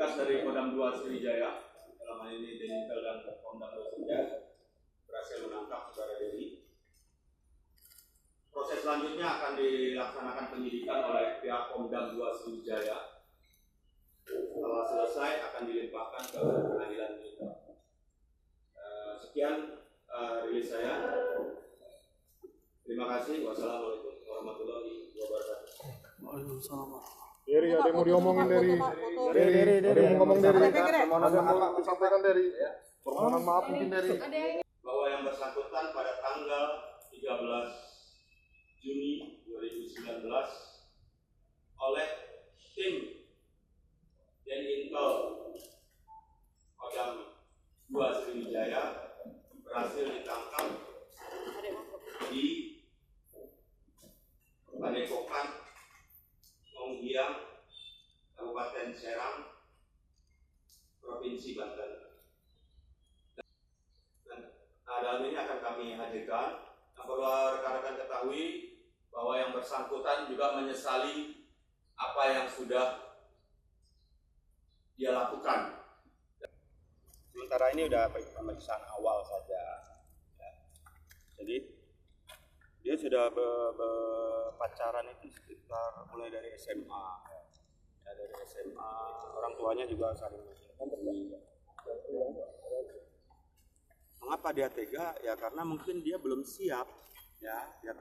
Tugas dari Kodam 2 Sriwijaya, dalam hal ini Denintel dan Kodam 2 Sriwijaya, berhasil menangkap saudara Denny. Proses selanjutnya akan dilaksanakan penyidikan oleh pihak Kodam 2 Sriwijaya. Setelah selesai akan dilimpahkan ke pengadilan militer. Sekian rilis saya. Terima kasih. Wassalamualaikum warahmatullahi wabarakatuh. Waalaikumsalam. Dari ada yang mau diomongin dari ada yang mau ngomong dari permohonan maaf disampaikan dari permohonan maaf mungkin dari bahwa yang bersangkutan pada tanggal 13 Juni 2019 oleh tim Denintel Kodam 2 Sriwijaya berhasil ditangkap di Padepokan Monggiang, Kabupaten Serang, Provinsi Banten. Dalam ini akan kami hadirkan. Nah, perlu rekan-rekan ketahui bahwa yang bersangkutan juga menyesali apa yang sudah dia lakukan. Sementara ini udah pemeriksaan awal saja. Ya. Jadi dia sudah pacaran itu sekitar mulai dari SMA. Ya, dari SMA, orang tuanya juga saling mencintai. Mengapa dia tega? Ya karena mungkin dia belum siap. Ya, dia